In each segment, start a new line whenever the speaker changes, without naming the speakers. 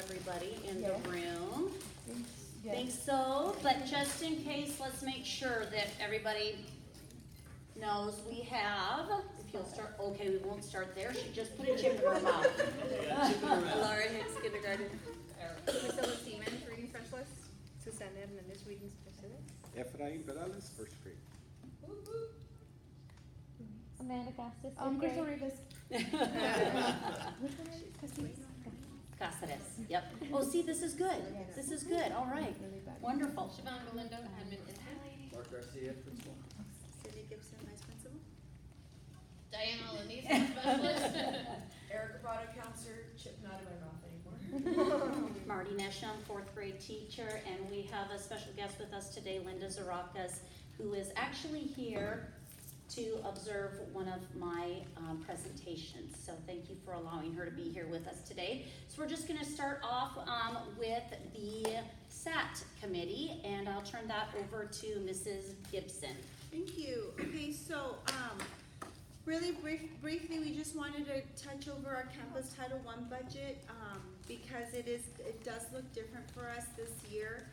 everybody in the
Yes.
room.
Yes.
Think so, but just in case, let's make sure that everybody knows we have, if you'll start, okay, we won't start there, she just put a chip in her mouth.
Laura Hicks, kindergarten.
Priscilla Siemens, reading specialist. Susana Hernandez, reading specialist.
Efraín Perales, first grade.
Amanda Castis.
Crystal
Rivas.
Cáceres, yep. Oh, see, this is good, this is good, all right, wonderful.
Siobhan Galindo, admin intern.
Mark Garcia, principal.
Cindy Gibson, vice principal.
Diana Lenise, specialist.
Erica Prado, counselor, chip not in my mouth anymore.
Marty Nesham, fourth grade teacher, and we have a special guest with us today, Linda Zaracas, who is actually here to observe one of my presentations. So thank you for allowing her to be here with us today. So we're just gonna start off with the SAT committee, and I'll turn that over to Mrs. Gibson.
Thank you. Okay, so really briefly, we just wanted to touch over our campus Title I budget because it does look different for us this year.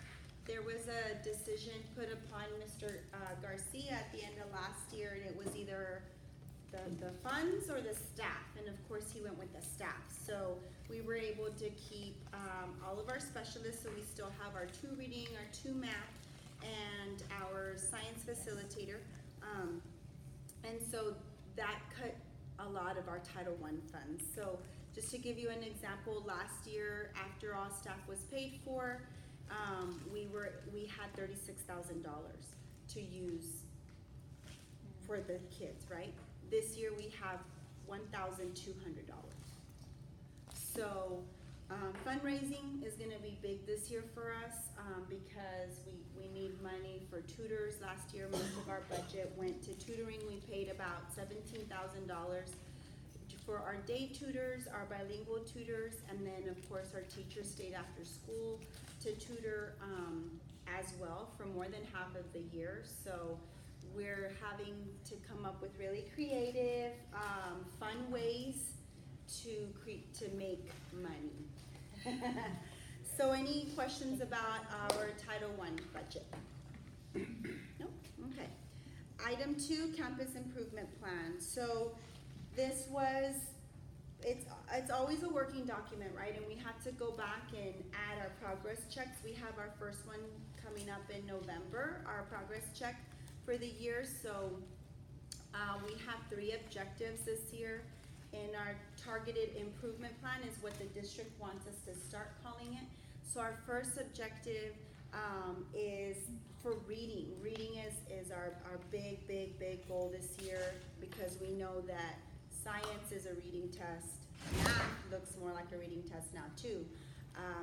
There was a decision put upon Mr. Garcia at the end of last year, and it was either the funds or the staff, and of course he went with the staff. So we were able to keep all of our specialists, so we still have our 2 reading, our 2 math, and our science facilitator. And so that cut a lot of our Title I funds. So just to give you an example, last year, after all staff was paid for, we had $36,000 to use for the kids, right? This year we have $1,200. So fundraising is gonna be big this year for us because we need money for tutors. Last year, most of our budget went to tutoring. We paid about $17,000 for our day tutors, our bilingual tutors, and then of course our teachers stayed after school to tutor as well for more than half of the year. So we're having to come up with really creative, fun ways to make money. So any questions about our Title I budget? No? Okay. Item 2, campus improvement plan. So this was, it's always a working document, right? And we have to go back and add our progress checks. We have our first one coming up in November, our progress check for the year. So we have 3 objectives this year. And our targeted improvement plan is what the district wants us to start calling it. So our first objective is for reading. Reading is our big goal this year because we know that science is a reading test. Math looks more like a reading test now too,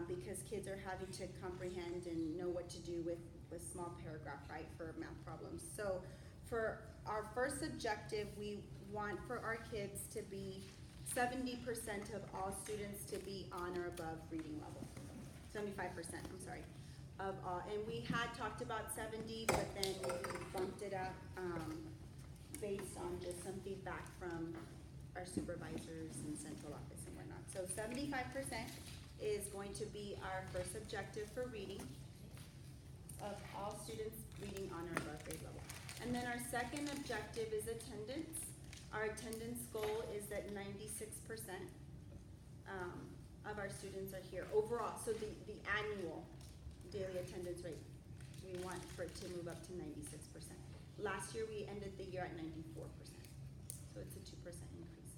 because kids are having to comprehend and know what to do with small paragraph, right, for math problems. So for our first objective, we want for our kids to be 70% of all students to be on or above reading level. 75%, I'm sorry, of all. And we had talked about 70, but then we bumped it up based on just some feedback from our supervisors and central office and whatnot. So 75% is going to be our first objective for reading of all students reading on or above grade level. And then our second objective is attendance. Our attendance goal is that 96% of our students are here overall. So the annual daily attendance rate, we want for it to move up to 96%. Last year we ended the year at 94%. So it's a 2% increase.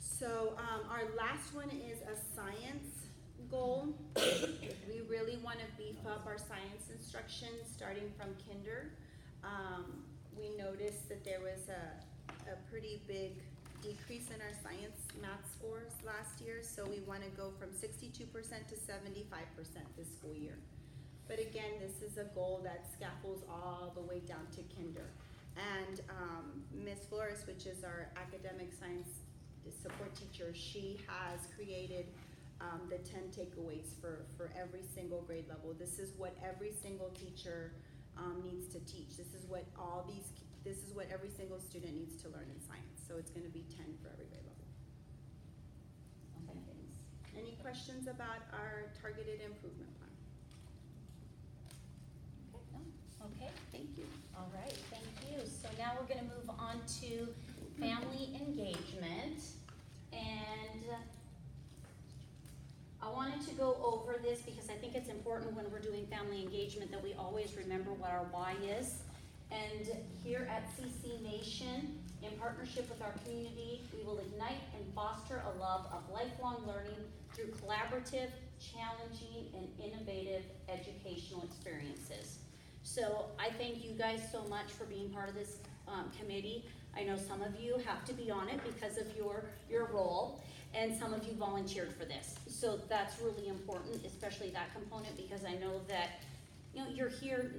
So our last one is a science goal. We really want to beef up our science instruction starting from kinder. We noticed that there was a pretty big decrease in our science math scores last year, so we want to go from 62% to 75% this school year. But again, this is a goal that scaffolds all the way down to kinder. And Ms. Flores, which is our academic science support teacher, she has created the 10 takeaways for every single grade level. This is what every single teacher needs to teach. This is what every single student needs to learn in science. So it's going to be 10 for every grade level. Okay. Any questions about our targeted improvement plan?
Okay, thank you. All right, thank you. So now we're gonna move on to family engagement. And I wanted to go over this because I think it's important when we're doing family engagement that we always remember what our why is. And here at CC Nation, in partnership with our community, we will ignite and foster a love of lifelong learning through collaborative, challenging, and innovative educational experiences. So I thank you guys so much for being part of this committee. I know some of you have to be on it because of your role, and some of you volunteered for this. So that's really important, especially that component, because I know that, you know, you're here,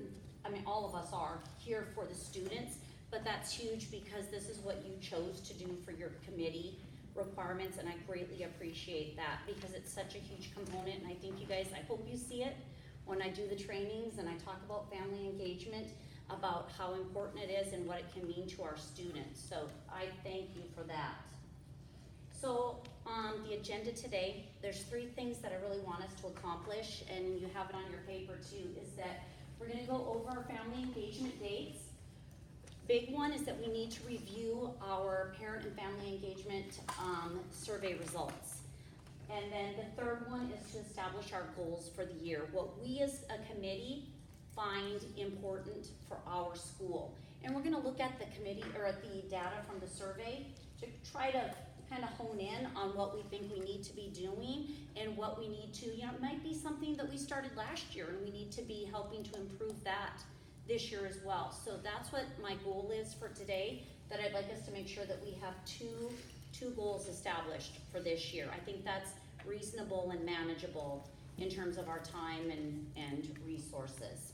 I mean, all of us are here for the students, but that's huge because this is what you chose to do for your committee requirements, and I greatly appreciate that because it's such a huge component, and I think you guys, I hope you see it when I do the trainings and I talk about family engagement, about how important it is and what it can mean to our students. So I thank you for that. So on the agenda today, there's 3 things that I really want us to accomplish, and you have it on your paper too, is that we're gonna go over our family engagement dates. Big one is that we need to review our parent and family engagement survey results. And then the third one is to establish our goals for the year, what we as a committee find important for our school. And we're gonna look at the committee, or at the data from the survey to try to kind of hone in on what we think we need to be doing and what we need to, you know, it might be something that we started last year and we need to be helping to improve that this year as well. So that's what my goal is for today, that I'd like us to make sure that we have two goals established for this year. I think that's reasonable and manageable in terms of our time and resources.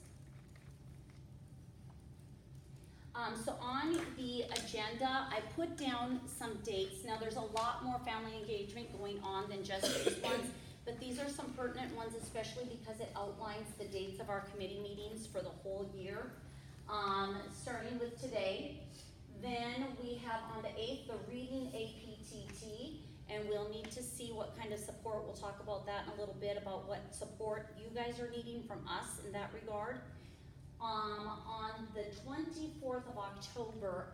So on the agenda, I put down some dates. Now there's a lot more family engagement going on than just these ones, but these are some pertinent ones, especially because it outlines the dates of our committee meetings for the whole year. Starting with today, then we have on the 8th, the reading APTT, and we'll need to see what kind of support, we'll talk about that in a little bit, about what support you guys are needing from us in that regard. On the 24th of October,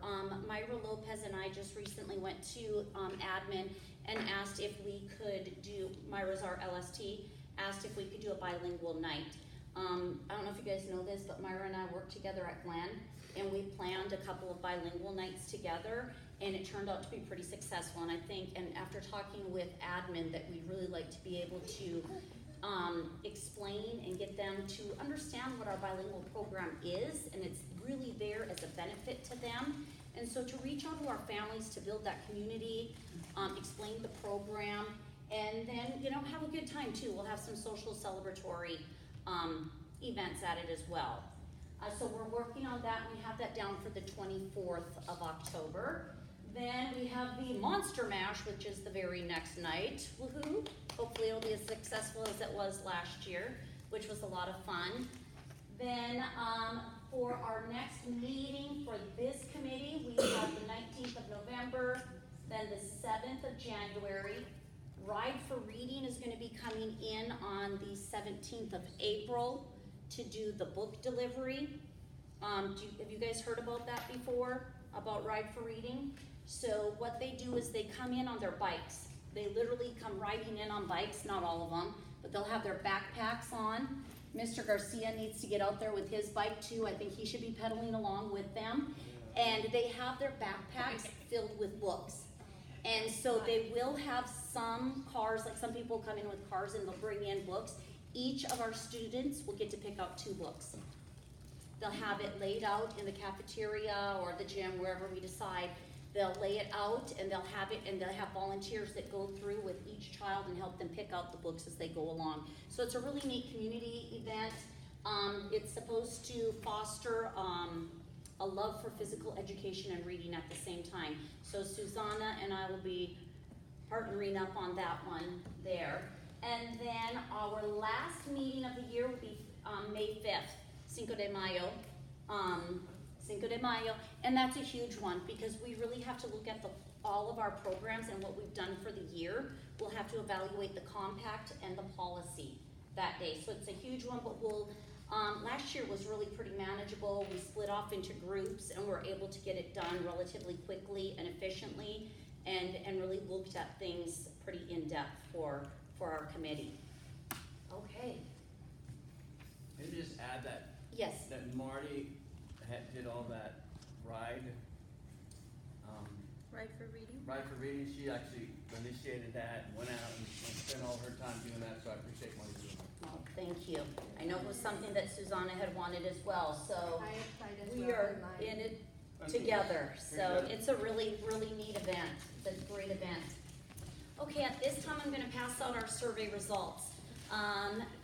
Myra Lopez and I just recently went to admin and asked if we could do, Myra's our LST, asked if we could do a bilingual night. I don't know if you guys know this, but Myra and I worked together at Glenn, and we planned a couple of bilingual nights together, and it turned out to be pretty successful. And I think, and after talking with admin, that we'd really like to be able to explain and get them to understand what our bilingual program is, and it's really there as a benefit to them. And so to reach out to our families to build that community, explain the program, and then, you know, have a good time too. We'll have some social celebratory events at it as well. So we're working on that. We have that down for the 24th of October. Then we have the Monster Mash, which is the very next night. Woohoo! Hopefully it'll be as successful as it was last year, which was a lot of fun. Then for our next meeting for this committee, we have the 19th of November, then the 7th of January. Ride for Reading is going to be coming in on the 17th of April to do the book delivery. Have you guys heard about that before, about Ride for Reading? So what they do is they come in on their bikes. They literally come riding in on bikes, not all of them, but they'll have their backpacks on. Mr. Garcia needs to get out there with his bike too. I think he should be pedaling along with them. And they have their backpacks filled with books. And so they will have some cars, like some people come in with cars and they'll bring in books. Each of our students will get to pick out 2 books. They'll have it laid out in the cafeteria or the gym, wherever we decide. They'll lay it out and they'll have it, and they'll have volunteers that go through with each child and help them pick out the books as they go along. So it's a really neat community event. It's supposed to foster a love for physical education and reading at the same time. So Susanna and I will be partnering up on that one there. And then our last meeting of the year will be May 5th, Cinco de Mayo. Cinco de Mayo, and that's a huge one because we really have to look at all of our programs and what we've done for the year, we'll have to evaluate the compact and the policy that day. So it's a huge one, but last year was really pretty manageable. We split off into groups and we're able to get it done relatively quickly and efficiently and really looked at things pretty in-depth for our committee. Okay,
Maybe just add that,
yes,
that Marty did all that ride
Right for reading?
for reading. She actually initiated that, went out and spent all her time doing that, so I appreciate Marty doing that.
well, thank you. I know it was something that Susanna had wanted as well, so
I applied as well.
we are
in
in it
Okay.
together.
Very
So
good.
it's a really, really neat event. It's a great event. Okay, at this time, I'm gonna pass out our survey results.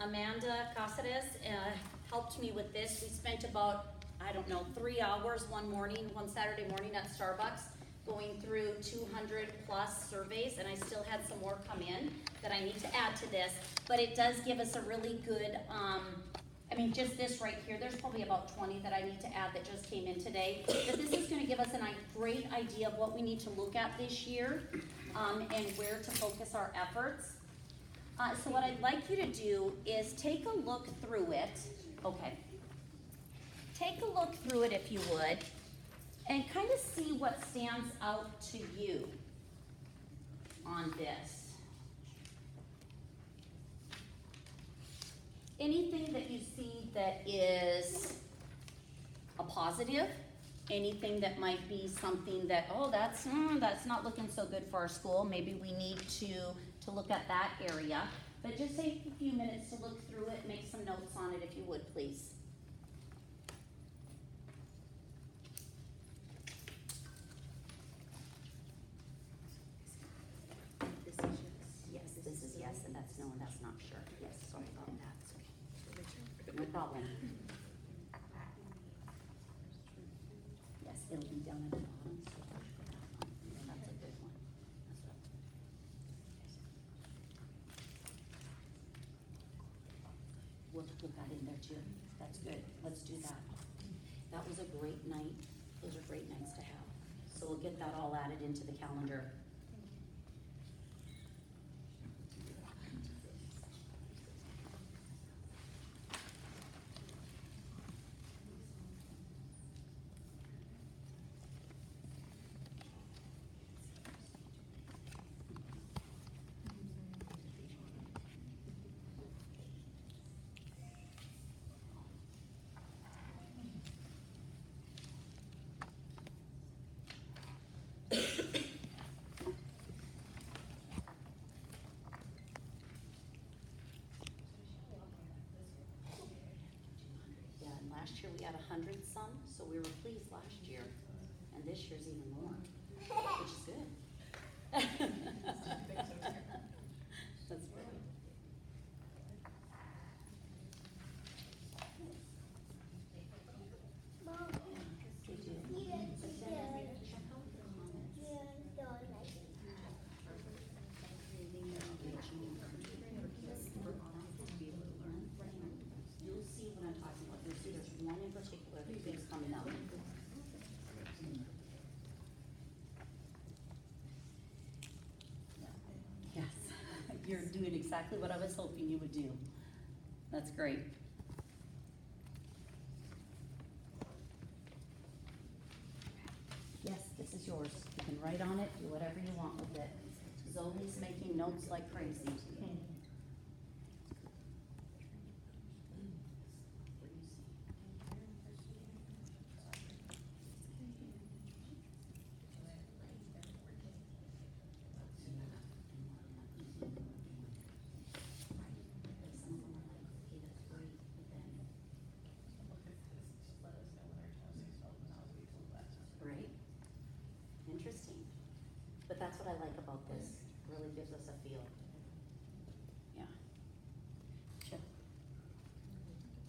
Amanda Caceres, helped me with this. We spent about, 3 hours one Saturday morning at Starbucks, going through 200 plus surveys, and I still had some more come in that I need to add to this. But it does give us a really good, just this right here, there's probably about 20 that I need to add that just came in today. But this is gonna give us a great idea of what we need to look at this year, and where to focus our efforts. So what I'd like you to do is take a look through it, okay? Take a look through it if you would, and kind of see what stands out to you on this. Anything that you see that is a positive, anything that might be something that, that's not looking so good for our school, maybe we need to look at that area. But just take a few minutes to look through it, make some notes on it if you would, please.
This is
Yes, this is yes, and that's no, and that's not sure. Yes, sorry about that. No problem. Yes, it'll be down at the bottom, so push for that one. And that's a good one. That's what- We'll put that in there too. That's good. Let's do that. That was a great night. Those are great nights to have. So we'll get that all added into the calendar. Yeah, and last year we had 100 some, so we were pleased last year, and this year's even more, which is good. That's good. You'll see what I'm talking about. You'll see there's one in particular that keeps coming up. Yes, you're doing exactly what I was hoping you would do. That's great. Yes, this is yours. You can write on it, do whatever you want with it. Zoe's making notes like crazy. Right? Interesting. But that's what I like about this. Really gives us a feel. Yeah. Sure.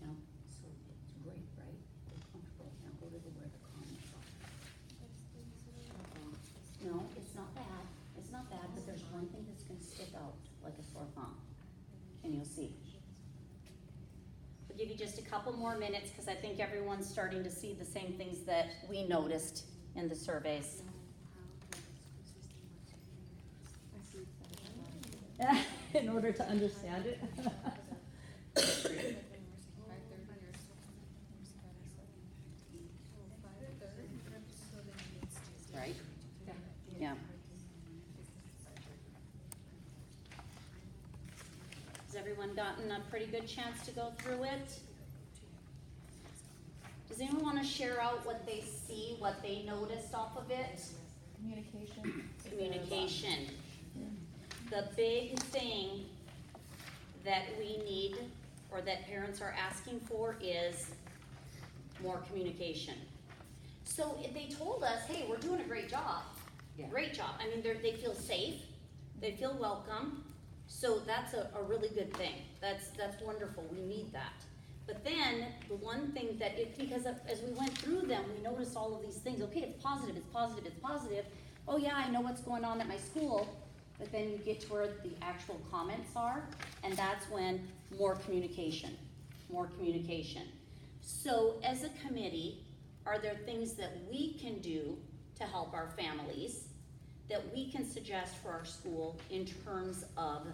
No, so it's great, right? They're comfortable. Now go to where the comments are. No, it's not bad. It's not bad, but there's one thing that's gonna stick out like a sore thumb. And you'll see. We'll give you just a couple more minutes because I think everyone's starting to see the same things that we noticed in the surveys.
in order to understand it.
Right? Yeah. Has everyone gotten a pretty good chance to go through it? Does anyone wanna share out what they see, what they noticed off of it?
Communication.
Communication. The big thing that we need, or that parents are asking for, is more communication. So if they told us, hey, we're doing a great job.
Yeah.
Great job. I mean, they feel safe, they feel welcome, so that's a really good thing. That's wonderful, we need that. But then, the one thing that, because as we went through them, we noticed all of these things. Okay, it's positive, it's positive, it's positive. Oh yeah, I know what's going on at my school. But then you get to where the actual comments are, and that's when more communication. So as a committee, are there things that we can do to help our families, that we can suggest for our school in terms of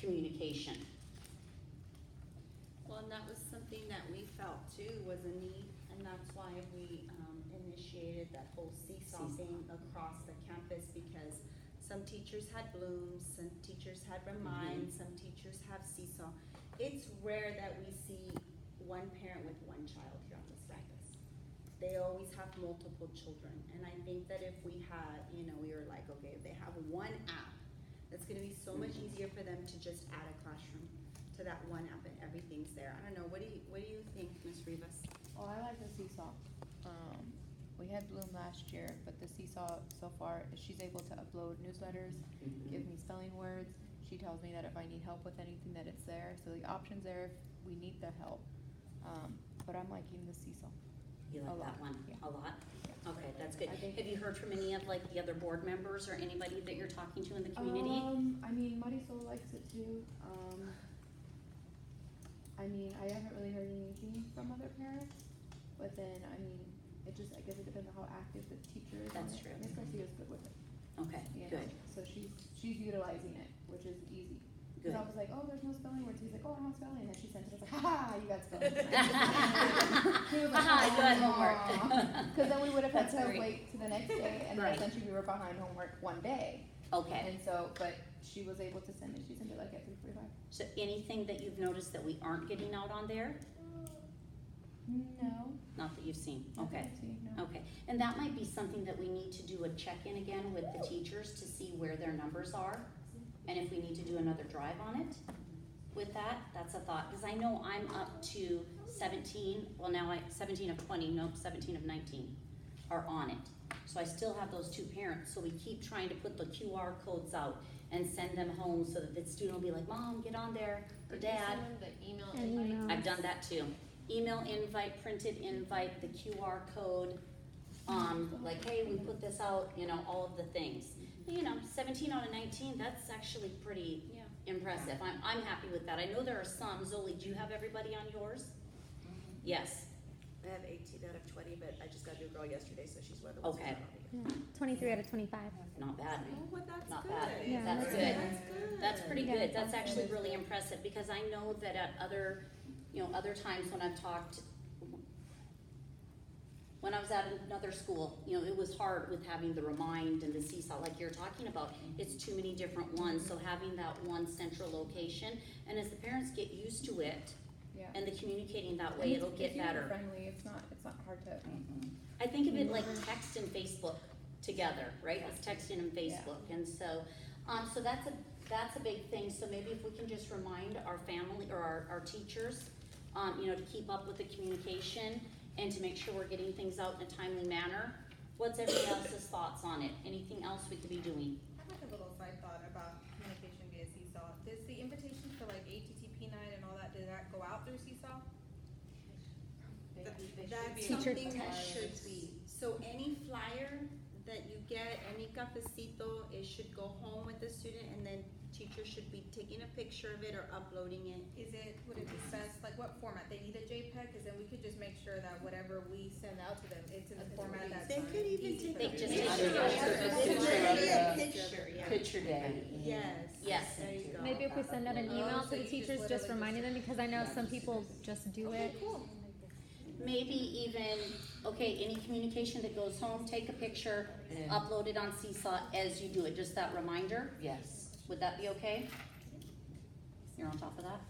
communication?
Well, and that was something that we felt too was a need, and that's why we initiated that whole seesaw thing across the campus, because some teachers had blooms, some teachers had remind, some teachers have seesaw. It's rare that we see one parent with one child here on this campus. They always have multiple children, and I think that if we had, we were like, okay, if they have one app, it's gonna be so much easier for them to just add a classroom to that one app and everything's there. I don't know, what do you think, Ms. Rivas?
Oh, I like the seesaw. We had Bloom last year, but the seesaw so far, she's able to upload newsletters, give me spelling words. She tells me that if I need help with anything, that it's there. So the option's there if we need the help. But I'm liking the seesaw.
You
A
like that
lot,
one?
yeah.
A lot?
Yeah.
Okay, that's good.
I think-
Have you heard from any of like the other board members or anybody that you're talking to in the community?
I mean, Marisol likes it too. I haven't really heard anything from other parents, but then, I guess it depends on how active the teacher is.
That's
on it.
true.
Miss Garcia's good with it.
Okay,
you know?
good,
So she's utilizing it, which is easy.
good.
Cause I was like, oh, there's no spelling words. He's like, oh, I don't have spelling. And then she sent it. I was like, ha ha, you got spelling. He was like,
Haha, you had
"Aw."
homework.
Cause then we would have had
That's
to
great.
wait to the next day, and then
Right.
essentially we were behind homework one day.
Okay,
And so, but she was able to send it. She sent it like at 3:45.
so anything that you've noticed that we aren't getting out on there?
No.
Not that you've seen,
Nothing
okay.
to see, no.
Okay, and that might be something that we need to do a check-in again with the teachers to see where their numbers are. And if we need to do another drive on it with that, that's a thought, because I know I'm up to 17, well now 17 of 20, nope, 17 of 19 are on it. So I still have those two parents, so we keep trying to put the QR codes out and send them home so that the student will be like, Mom, get on there, or Dad.
The email
And
invite.
email.
I've done that too. Email invite, printed invite, the QR code, like, hey, we put this out, all of the things. 17 out of 19, that's actually pretty impressive. I'm happy with that. I know there are some. Zoli, do you have everybody on yours? Yes,
I have 18 out of 20, but I just got a new girl yesterday, so she's one of the ones.
okay,
23 out of 25.
not bad.
Oh, well, that's
Not
good.
bad.
Yeah,
That's
that's
good.
good.
That's pretty
Yeah,
good. That's
that's
actually
good.
really impressive, because I know that at other times when I've talked, when I was at another school, it was hard with having the remind and the seesaw, like you're talking about. It's too many different ones, so having that one central location, and as the parents get used to it,
Yeah.
and the communicating that way, it'll get better.
Friendly. It's not hard to.
I think of it like text and Facebook together, right? It's texting and Facebook, and so, so that's a big thing. So maybe if we can just remind our family or our teachers, to keep up with the communication and to make sure we're getting things out in a timely manner. What's everybody else's thoughts on it? Anything else we could be doing?
I have like a little side thought about communication via Seesaw. Does the invitation for like ATTP night and all that, did that go out through Seesaw?
That's
Teacher
something that
text.
should be, so any flyer that you get, any cafecito, it should go home with the student and then teachers should be taking a picture of it or uploading it.
Would it be best, like what format? They need a JPEG, cause then we could just make sure that whatever we send out to them, it's in the format that's
They could even
easy for
take
them.
a
They just
picture.
take a
Picture, yeah.
Picture day.
Yes.
Yes.
There you go.
Maybe if we send out an
Oh,
email
so
to the
you just
teachers, just
literally
reminding them, because I know some people just do it.
Maybe even, okay, any communication that goes home, take a picture,
And-
upload it on Seesaw as you do it, just that reminder.
Yes.
Would that be okay? You're on top of that?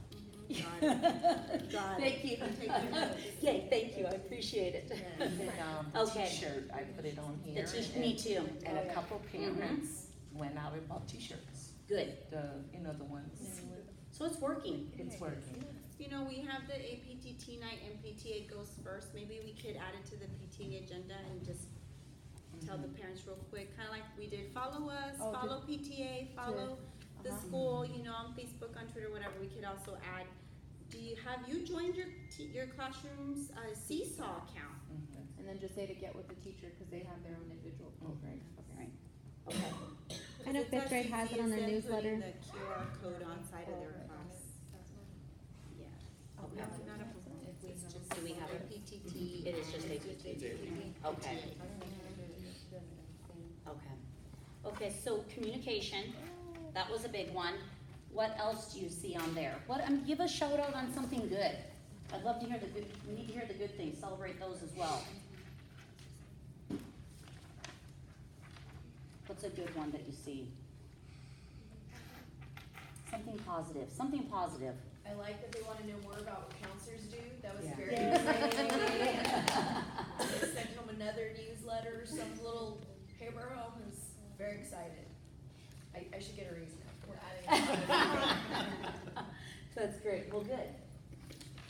Got it. Got it.
Thank you.
I'm taking notes.
Yay, thank you, I appreciate it.
And then, the
Okay.
t-shirt, I put it on
The
here.
t-shirt,
and-
me too.
And a couple parents went out and bought t-shirts,
Good,
the ones,
so it's working.
it's working.
You know, we have the APTT night and PTA goes first. Maybe we could add it to the PTA agenda and just tell the parents real quick, kinda like we did, follow us,
Oh,
follow PTA, follow the
uh-huh.
school, you know, on Facebook, on Twitter, whatever. We could also add, have you joined your classroom's Seesaw account?
Mhm.
And then just say to get with the teacher, cause they have their own individual program.
Right. Okay,
I know
It's
fifth
as
grade has
easy
it on
as
their
them
newsletter.
putting the QR code on side of their class. Yeah.
okay.
That's not a problem. It's just
Do we have
a
it?
PTT.
It is just APTT. Okay. Okay. Okay, so communication, that was a big one. What else do you see on there? Give a shout out on something good. I'd love to hear the good, we need to hear the good things, celebrate those as well. What's a good one that you see? Something positive, something positive.
I like that they wanna know more about what counselors do, that was
Yeah.
very
Yeah.
exciting. They sent home another newsletter, some little paper home, is very excited. I should get a raise now, we're adding.
That's great, well, good.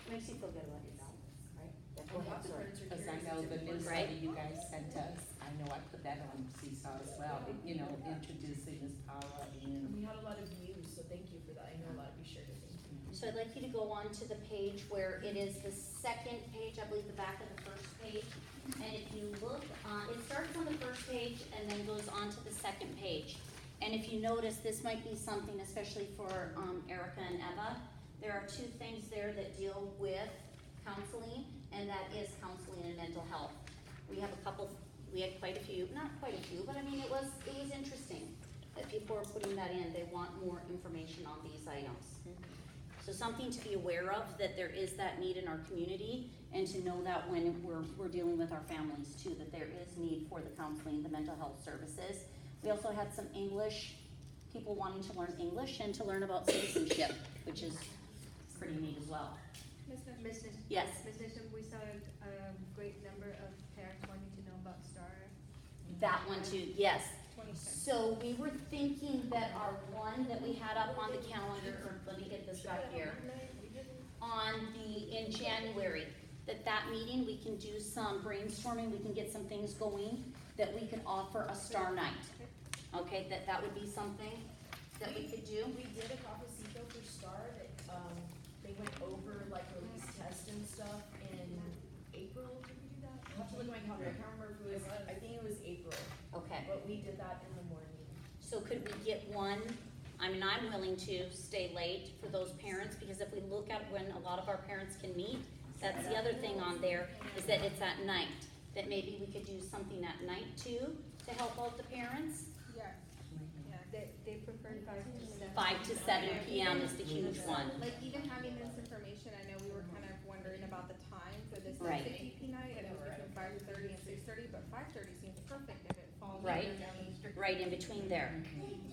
Makes you feel good about yourself, right?
Well, lots of
Sorry.
parents are
Cause I
curious
know the
too.
newsletter you guys sent us, I know I put that on Seesaw as well, introducing Ms. Paula
And
and.
we had a lot of views, so thank you for that, I know a lot of you shared it, thank you.
So I'd like you to go on to the page where it is the second page, I believe the back of the first page. And if you look, it starts on the first page and then goes on to the second page. And if you notice, this might be something especially for Erica and Eva. There are two things there that deal with counseling, and that is counseling and mental health. We had quite a few, not quite a few, but I mean, it was interesting that people are putting that in. They want more information on these items. So something to be aware of, that there is that need in our community, and to know that when we're dealing with our families too, that there is need for the counseling, the mental health services. We also had some English, people wanting to learn English and to learn about citizenship, which is pretty neat as well.
Ms. Nish-
Yes.
Ms. Nisham, we saw a great number of parents wanting to know about STAR.
That one too, yes.
20 cents.
So we were thinking that our one that we had up on the calendar, or let me get this back here, in January, that meeting, we can do some brainstorming, we can get some things going, that we could offer a STAR night. Okay, that would be something that we could do.
We did a Cafecito for STAR that, they went over like release tests and stuff in April, did we do that? I'll have to look at my calendar, I can't remember if it was, I think it was April,
Okay,
but we did that in the morning.
so could we get one, I mean, I'm willing to stay late for those parents, because if we look at when a lot of our parents can meet, that's the other thing on there, is that it's at night, that maybe we could do something at night too, to help out the parents.
Yeah, yeah.
They prefer 5 to 7.
5 to 7 p.m. is the huge one.
Like even having this information, I know we were kind of wondering about the time for this
Right.
TP night, and it was between 5:30 and 6:30, but 5:30 seems perfect if it falls
Right.
right down the street.
Right in between there.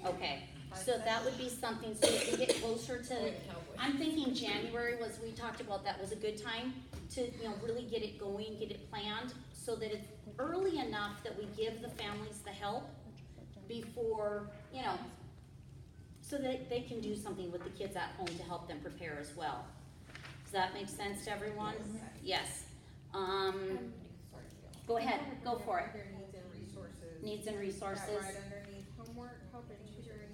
Okay, so that would be something, so if we get closer to, I'm thinking January was, we talked about that was a good time to, really get it going, get it planned, so that it's early enough that we give the families the help before, so that they can do something with the kids at home to help them prepare as well. Does that make sense to everyone? Yes. Go ahead, go for it.
Under needs and resources.
Needs and
That
resources,
right underneath homework, help and tutoring.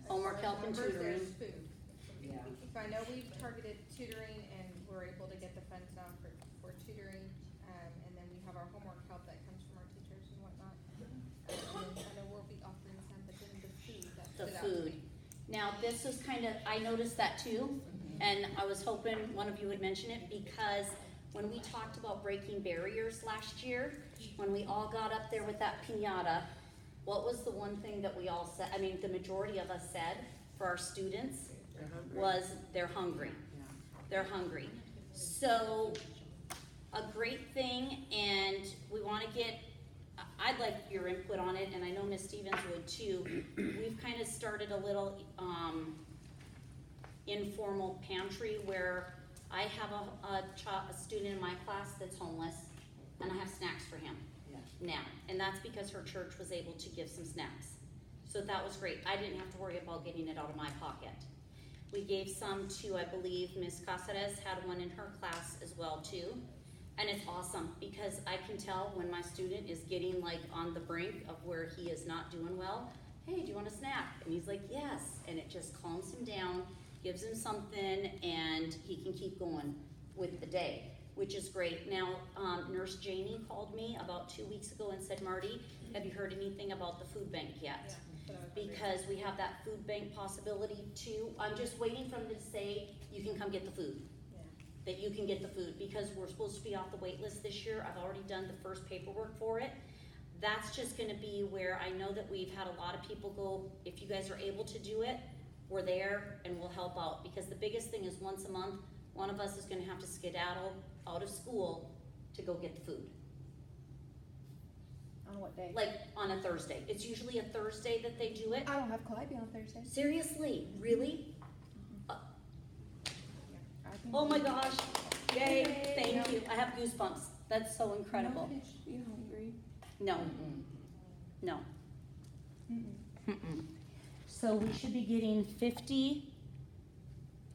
homework help and
Numbers,
tutoring.
there's food.
Yeah.
So I know we've targeted tutoring and we're able to get the funds now for tutoring, and then we have our homework help that comes from our teachers and whatnot. And then I know we'll be offering some, but then the food, that
The
stood out to
food.
me.
Now, this was kind of, I noticed that too, and I was hoping one of you would mention it, because when we talked about breaking barriers last year, when we all got up there with that piñata, what was the one thing that we all said, I mean, the majority of us said for our students was they're hungry. They're hungry. So, a great thing, and we wanna get, I'd like your input on it, and I know Ms. Stevens would too. We've kind of started a little, informal pantry where I have a student in my class that's homeless, and I have snacks for him now. And that's because her church was able to give some snacks. So that was great. I didn't have to worry about getting it out of my pocket. We gave some to, I believe, Ms. Casares had one in her class as well too. And it's awesome, because I can tell when my student is getting like on the brink of where he is not doing well, hey, do you want a snack? And he's like, yes, and it just calms him down, gives him something, and he can keep going with the day, which is great. Now, Nurse Janie called me about 2 weeks ago and said, Marty, have you heard anything about the food bank yet? Because we have that food bank possibility too. I'm just waiting for them to say, you can come get the food. That you can get the food, because we're supposed to be off the wait list this year. I've already done the first paperwork for it. That's just gonna be where I know that we've had a lot of people go, if you guys are able to do it, we're there and we'll help out. Because the biggest thing is once a month, one of us is gonna have to skedaddle out of school to go get the food.
On what day?
Like on a Thursday. It's usually a Thursday that they do it.
I don't have Calliope on Thursday.
Seriously, really?
I can
Oh my
do-
gosh, yay,
Yay.
thank you. I have goosebumps. That's so incredible.
No, you hungry?
No, no. So we should be getting 50,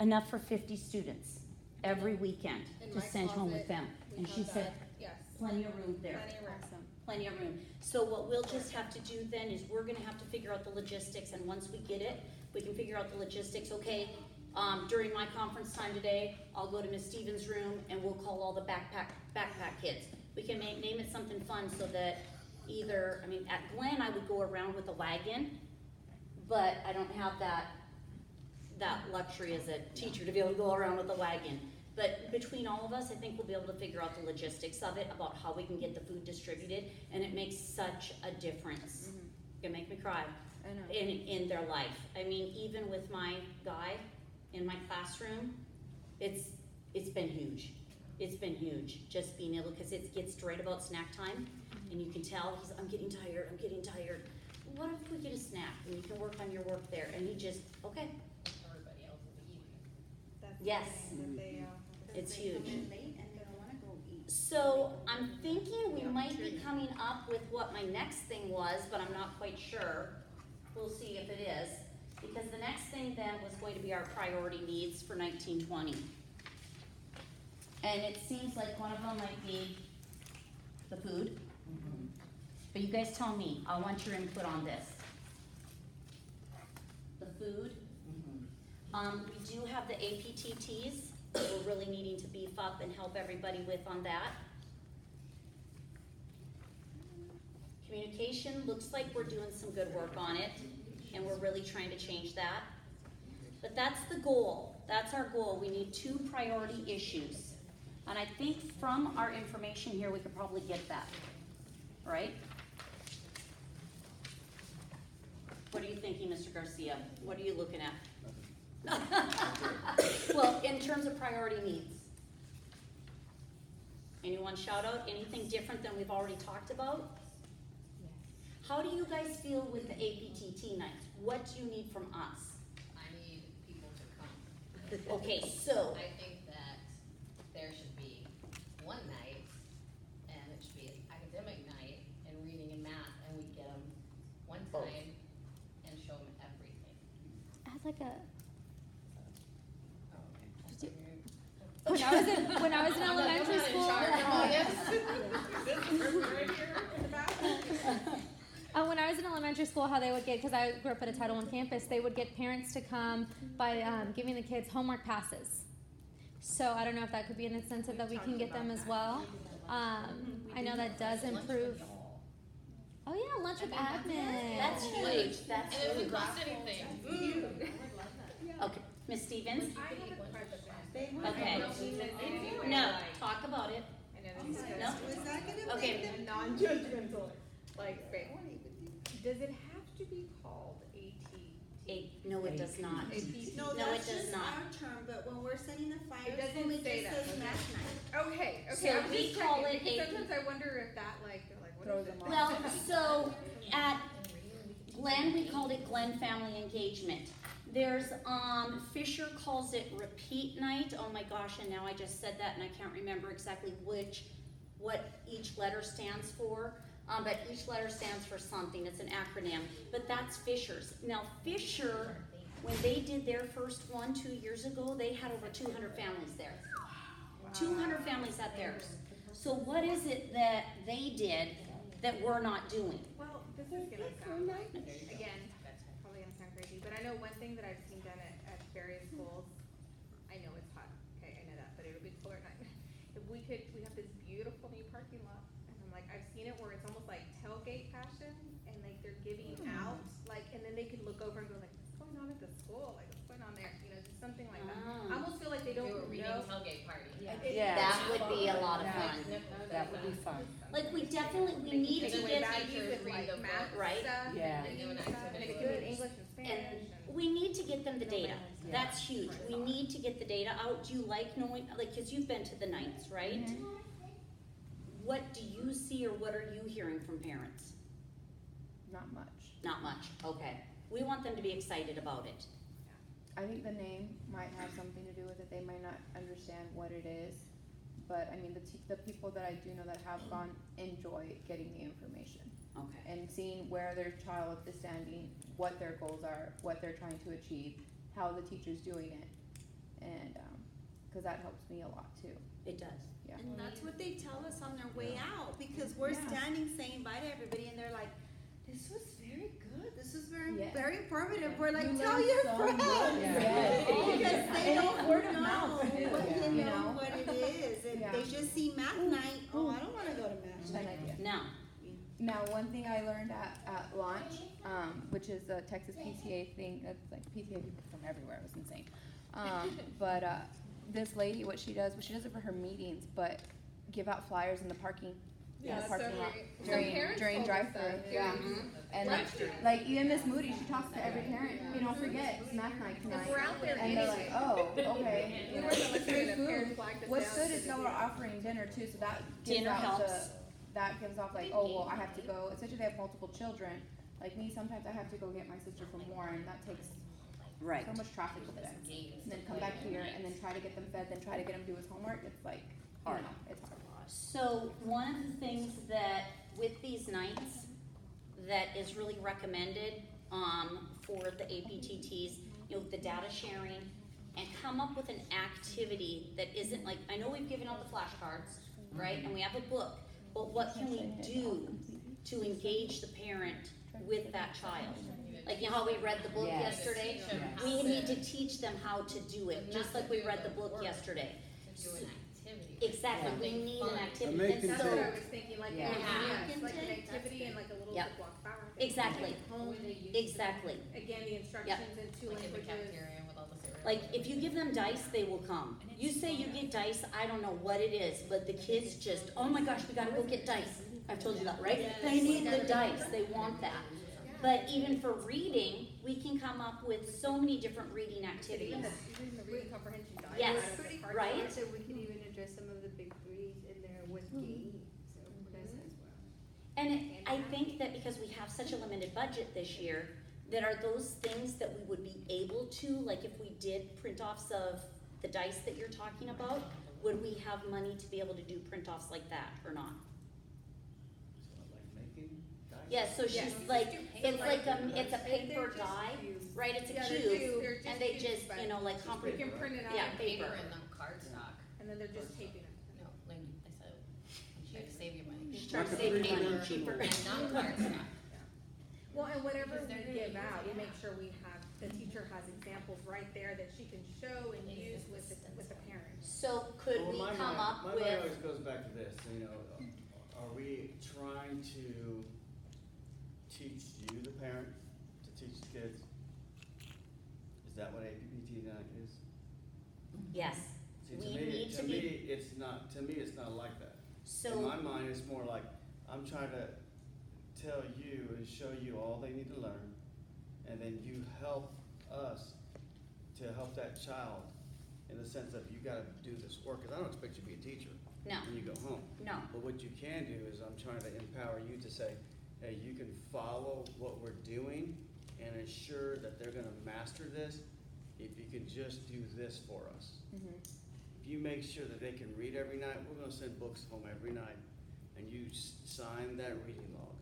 enough for 50 students every weekend
In
to
my
send home with
closet,
them.
we
And
have
she
that.
said,
Yes.
plenty of room there.
Plenty of room.
Awesome.
Plenty of room. So what we'll just have to do then is we're gonna have to figure out the logistics, and once we get it, we can figure out the logistics, okay? During my conference time today, I'll go to Miss Stevens' room and we'll call all the backpack kids. We can name it something fun so that either, I mean, at Glen, I would go around with a wagon, but I don't have that luxury as a teacher to be able to go around with a wagon. But between all of us, I think we'll be able to figure out the logistics of it, about how we can get the food distributed, and it makes such a difference. It's gonna make me cry
I know.
in their life. I mean, even with my guy in my classroom, it's been huge. It's been huge, just being able, because it gets right about snack time, and you can tell he's, I'm getting tired. What if we get a snack and you can work on your work there? And he just, okay,
Everybody else will be eating.
That's the
Yes.
thing that they,
it's
They come
huge.
in late and they don't wanna go eat.
So I'm thinking we might be coming up with what my next thing was, but I'm not quite sure. We'll see if it is, because the next thing then was going to be our priority needs for 1920. And it seems like one of them might be the food. But you guys tell me, I want your input on this. The food. We do have the APTTs that we're really needing to beef up and help everybody with on that. Communication, looks like we're doing some good work on it, and we're really trying to change that. But that's the goal, that's our goal. We need 2 priority issues. And I think from our information here, we could probably get that, right? What are you thinking, Mr. Garcia? What are you looking at? Well, in terms of priority needs. Anyone shout out anything different than we've already talked about? How do you guys feel with the APTT nights? What do you need from us?
I need people to come.
Okay, so,
I think that there should be one night, and it should be an academic night, and reading and math, and we get them one
Both.
time and show them everything.
As like a,
Oh,
when I was in elementary school, when I was in elementary school, how they would get, because I grew up at a Title I campus, they would get parents to come by giving the kids homework passes. So I don't know if that could be an incentive that we can get them as well. I know that does improve. Oh yeah, lunch with admin.
that's huge, that's
And it
huge.
doesn't cost anything.
Okay, Ms. Stevens?
I have a question.
Okay.
I don't mean this in any way,
No,
like,
talk about it.
I know this is
No.
Was that gonna
Okay.
make them?
non-judgmental, like, great. Does it have to be called
No, it does not.
No,
No,
that's
it does
just
not.
our term, but when we're setting the fire
doesn't
school, it
say
just
that,
says
okay.
math night.
Okay,
So
I'm
we
just
call
checking,
it
because
a-
sometimes I wonder if that like, they're like, what
Throws
is it?
them off.
Well, so at Glenn, we called it Glenn Family Engagement. There's, Fisher calls it repeat night. Oh my gosh, and now I just said that and I can't remember exactly what each letter stands for. But each letter stands for something. It's an acronym. But that's Fisher's. Now Fisher, when they did their first one 2 years ago, they had over 200 families there. 200 families at theirs. So what is it that they did that we're not doing?
Well, this is gonna sound like, again, probably gonna sound crazy, but I know one thing that I've seen done at various schools, I know it's hot, okay, I know that, but it'll be cooler at night. If we have this beautiful new parking lot, and I'm like, I've seen it where it's almost like tailgate fashion, and like they're giving out, like, and then they can look over and go like, what's going on at the school, like, what's going on there, you know, just something like that. I almost feel like they don't
Do a reading
know.
tailgate party.
Yeah.
That would be a lot of
Yeah.
fun.
That would be fun.
Like we definitely, we need to
Take away
get,
vouchers,
with
read
like
the
math
book.
Right.
stuff,
Yeah.
and
Do an
stuff, and
activity.
it could be in English and Spanish,
and we need to get them the data.
Yeah.
That's huge. We need to get the data out. Do you like knowing, like, cause you've been to the nights, right? What do you see or what are you hearing from parents?
Not much.
Not much, okay. We want them to be excited about it.
I think the name might have something to do with it. They might not understand what it is. But I mean, the people that I do know that have gone enjoy getting the information
Okay.
and seeing where their child is standing, what their goals are, what they're trying to achieve, how the teacher's doing it. And, cause that helps me a lot too.
It does.
Yeah.
And that's what they tell us on their way out, because we're
Yeah.
standing saying bye to everybody and they're like, this was very good, this was very,
Yeah.
very informative. We're like,
You
tell
learn
your
so
friends.
much. Yes.
Because they
And
don't
word of
know
mouth,
what,
yeah.
you
You
know,
know?
what it is. And
Yeah.
they just see math night, oh, I don't wanna go to math
An
night.
idea.
Now,
Now, one thing I learned at launch, which is the Texas PTA thing, that's like PTA people from everywhere, it was insane. But this lady, what she does it for her meetings, but give out flyers in the parking,
Yeah, that's
parking
so
lot
great. So
during,
parents
during
told us
drive-through,
that,
yeah.
Mhm.
And
Drive-through.
like even Miss Moody, she talks to every parent, don't forget, it's math night tonight.
we're out there
And they're like,
anyway.
oh, okay.
We were listening to
Free
parents
food.
flag us
What's
down
good
to
is
the
now we're
meeting.
offering dinner too, so that gives
Dinner
out
helps.
that gives off like, oh, well, I have to go, especially if they have multiple children. Like me, sometimes I have to go get my sister from Warren, that takes
right.
so much traffic with them. And then come back here and then try to get them fed, then try to get him to do his homework, it's like,
Hard.
it's hard.
So one of the things that with these nights that is really recommended for the APTTs, you know, the data sharing, and come up with an activity that isn't like, I know we've given out the flashcards, right, and we have a book, but what can we do to engage the parent with that child? Like, you know how we read the book
Yes.
yesterday?
Yes.
We need to teach them how to do it, just like we read the book yesterday.
To do an activity.
Exactly, we
Something
need
fun.
an activity,
Make
and
it
That's
so,
what I was thinking, like,
Yeah.
like an activity and like a little
Yep.
Ziploc bag.
Exactly.
Home.
exactly.
Again, the instructions in two
Like in the
languages.
cafeteria with all the cereal.
Like, if you give them dice, they will come. You say you get dice, I don't know what it is, but the kids just, oh my gosh, we gotta go get dice. I've told you that, right? They need the dice, they want that. But even for reading, we can come up with so many different reading activities.
Even the reading comprehension diet.
Yes,
out of the
Pretty
hard
right?
part.
So we can even address some of the big threes in there with games, so that's as well.
And I think that because we have such a limited budget this year, that are those things that we would be able to, like if we did print-offs of the dice that you're talking about, would we have money to be able to do print-offs like that or not?
Like making dice?
Yes, so she's
Yes.
like, it's
So
like,
like-
it's a
They're
paper
just
die,
cubes.
right, it's a
Yeah, they're
cube,
just
and they
cubes,
just,
but
you know, like
We can print it out.
Yeah,
and
Paper
paper.
and then cardstock.
And then they're just taping it.
No, like I said, I'm trying to save you money.
She's trying to
Like a
save money,
three-dimensional-
cheaper.
And not cardstock.
Well, and whatever we give out, we make sure we have, the teacher has examples right there that she can show and use with the parents.
So could
Well,
we
my
come
mind-
up
My mind always
with,
goes back to this, you know, are we trying to teach you, the parent, to teach the kids? Is that what APPT night is?
Yes,
See,
we need to be,
it's not, to me, it's not like that.
so.
In my mind, it's more like, I'm trying to tell you and show you all they need to learn, and then you help us to help that child in the sense of you gotta do this work, cause I don't expect you to be a teacher
No,
when you go home.
no,
But what you can do is I'm trying to empower you to say, hey, you can follow what we're doing and ensure that they're gonna master this if you can just do this for us. If you make sure that they can read every night, we're gonna send books home every night, and you sign that reading log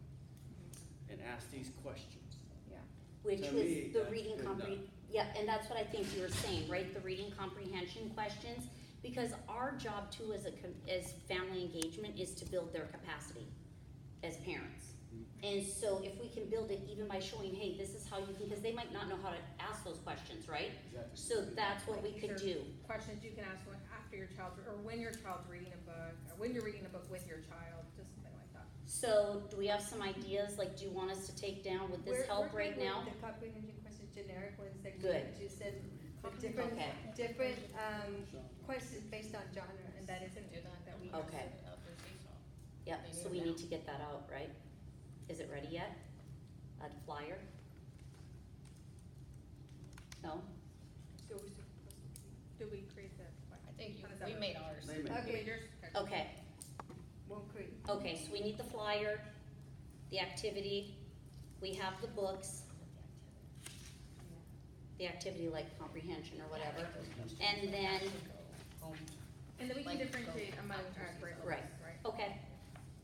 and ask these questions.
which
To
was
me,
the
that's
reading
good
yeah, and that's what I think you were saying, right, the reading comprehension questions, because our job too as as family engagement is to build their capacity as parents. And so if we can build it even by showing, hey, this is how you can, because they might not know how to ask those questions, right?
Exactly.
So that's what we
These
could
are
do.
Questions you can ask after your child, or when your child's reading a book, or when you're reading a book with your child, just something like that.
So do we have some ideas, like, do you want us to take down, would this help right now?
We're good with the comprehension questions, generic ones that we
Good.
just said, with different,
Okay.
different, questions based on genre, and that isn't,
Do that.
that we.
Okay. Yep,
They
so
need
we
it
need
now.
to get that out, right? Is it ready yet? A flyer? No?
So do we create the?
I think
How does that
we
work?
made ours.
They may.
Okay.
Yours?
Okay,
Won't create.
okay, so we need the flyer, the activity, we have the books, the activity like comprehension or whatever, and then,
And then we can
Like,
differentiate
go
among
after
curriculums,
Right.
right?
okay.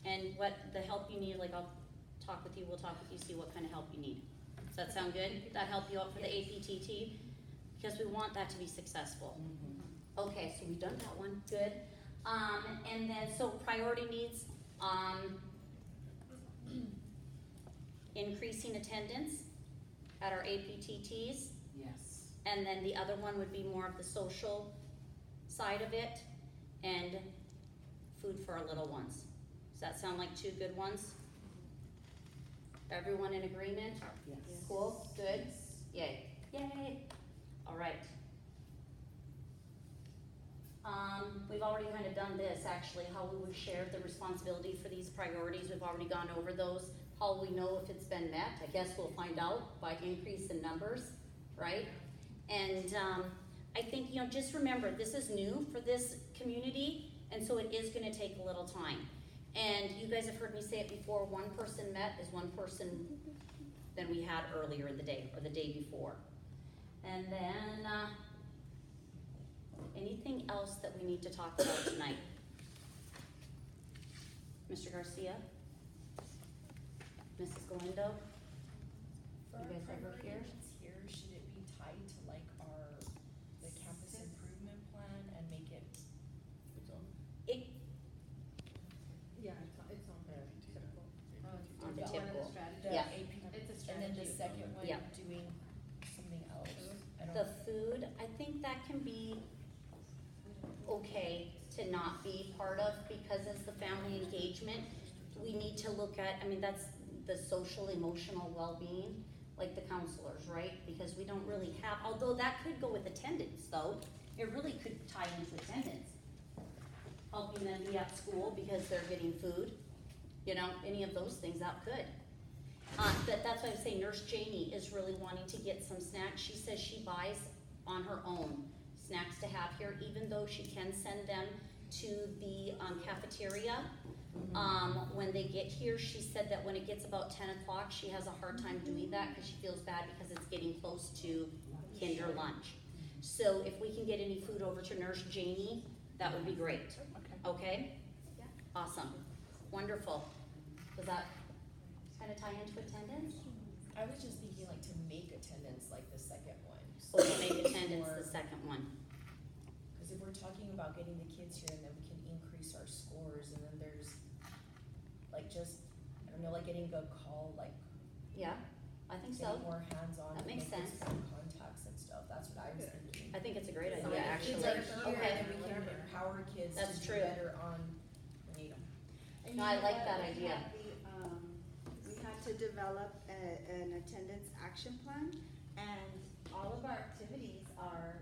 And what, the help you need, like, I'll talk with you, we'll talk with you, see what kind of help you need. Does that sound good? That help you out for the APTT? Because we want that to be successful. Okay, so we've done that one, good. And then, so priority needs, increasing attendance at our APTTs.
Yes.
And then the other one would be more of the social side of it, and food for our little ones. Does that sound like two good ones? Everyone in agreement?
Yes.
Cool, good, yay, yay, all right. We've already kind of done this, actually, how we would share the responsibility for these priorities, we've already gone over those. How will we know if it's been met? I guess we'll find out by increase in numbers, right? And, I think, you know, just remember, this is new for this community, and so it is gonna take a little time. And you guys have heard me say it before, one person met is one person than we had earlier in the day, or the day before. And then, anything else that we need to talk about tonight? Mr. Garcia? Mrs. Galindo?
For
You
our
guys ever
priority
here?
needs here, should it be tied to like the campus improvement plan and make it,
It's on.
It,
Yeah, it's on there, typical.
on the
That one of the
typical,
strategies.
Yeah.
AP,
It's a
and then the
strategy.
second one
Yeah.
doing something else? I don't.
the food, I think that can be okay to not be part of, because as the family engagement, we need to look at, I mean, that's the social, emotional well-being, like the counselors, right? Because we don't really have, although that could go with attendance, though, it really could tie into attendance. Helping them be at school because they're getting food, you know, any of those things, that could. But that's why I say Nurse Janie is really wanting to get some snacks, she says she buys on her own snacks to have here, even though she can send them to the cafeteria. When they get here, she said that when it gets about 10 o'clock, she has a hard time doing that because she feels bad because it's getting close to kinder lunch. So if we can get any food over to Nurse Janie, that would be great, okay?
Yeah.
Awesome, wonderful. Does that kind of tie into attendance?
I was just thinking like to make attendance like the second one.
Or to make attendance
Or-
the second one?
Cause if we're talking about getting the kids here and then we can increase our scores and then there's like just, I don't know, like getting a call, like
Yeah, I think
getting
so.
more hands-on.
That
and
makes
make
sense.
some contacts and stuff, that's what I was thinking.
I think it's a great
So
idea,
if kids
actually.
are here,
Okay,
then we can empower kids to
That's
do
true.
better on, we need 'em.
And
No,
you
I
know
like
what?
that
We
idea.
had we had to develop an attendance action plan, and all of our activities are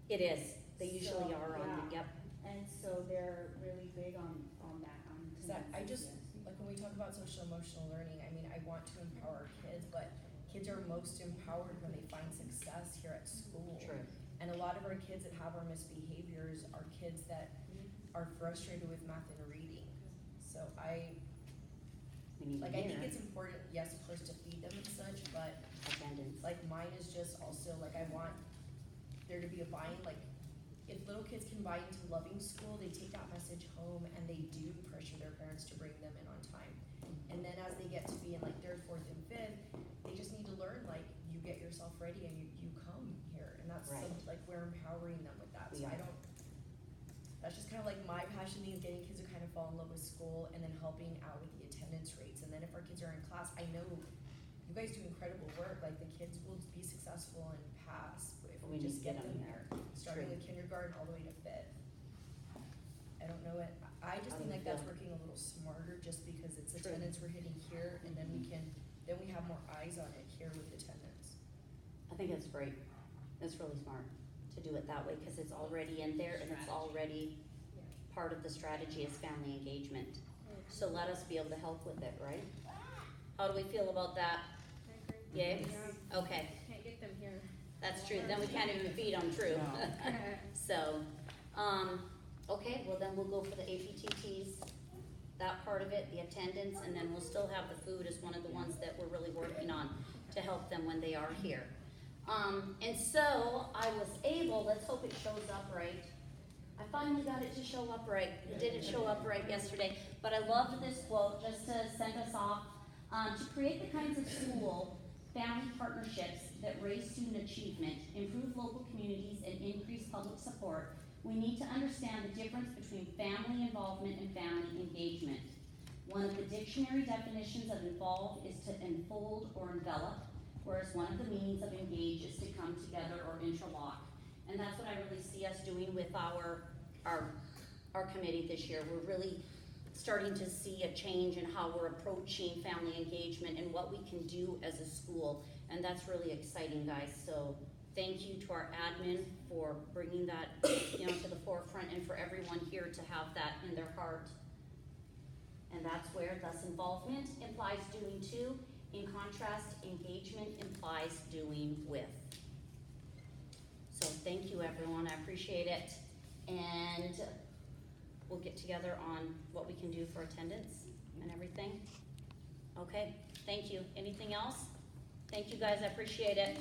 It is, they usually
So,
are on,
yeah.
yep.
And so they're really big on that, on
Cause I just,
attendance, yes.
like when we talk about social emotional learning, I mean, I want to empower kids, but kids are most empowered when they find success here at school.
True.
And a lot of our kids that have our misbehaviors are kids that are frustrated with math and reading. So
We need to
I think
hear
it's important, yes, of course, to feed them and such, but
attendance.
like mine is just also, like I want there to be a buy-in, like if little kids can buy into loving school, they take that message home and they do pressure their parents to bring them in on time. And then as they get to be in like third, fourth, and fifth, they just need to learn, like, you get yourself ready and you come here, and that's
Right.
like we're empowering them with that,
We
so I
are.
don't, that's just kind of like my passion is getting kids to kind of fall in love with school and then helping out with the attendance rates, and then if our kids are in class, I know you guys do incredible work, like the kids will be successful and pass if
We
we
need
just
to
get
get
them
'em
there,
there.
starting
True.
with kindergarten all the way to fifth. I don't know it, I just
How do
think
we
like that's
feel?
working a little smarter, just because it's
True.
attendance we're hitting here, and then we have more eyes on it here with attendance.
I think it's great. It's really smart to do it that way, cause it's already in there and it's already part of the strategy is family engagement. So let us be able to help with it, right? How do we feel about that?
I agree.
Yay?
Yeah.
Okay,
Can't get them here.
that's true, then we can't even feed them, true.
No.
So, okay, well then we'll go for the APTTs, that part of it, the attendance, and then we'll still have the food as one of the ones that we're really working on to help them when they are here. And so I was able, let's hope it shows up right. I finally got it to show up right. It didn't show up right yesterday, but I loved this quote just to send us off. To create the kinds of school family partnerships that raise student achievement, improve local communities, and increase public support, we need to understand the difference between family involvement and family engagement. One of the dictionary definitions of involve is to enfold or envelop, whereas one of the meanings of engage is to come together or interlock. And that's what I really see us doing with our committee this year. We're really starting to see a change in how we're approaching family engagement and what we can do as a school. And that's really exciting, guys. So thank you to our admin for bringing that, to the forefront, and for everyone here to have that in their heart. And that's where thus involvement implies doing to. In contrast, engagement implies doing with. So thank you, everyone. I appreciate it. And we'll get together on what we can do for attendance and everything. Okay, thank you. Anything else? Thank you, guys. I appreciate it.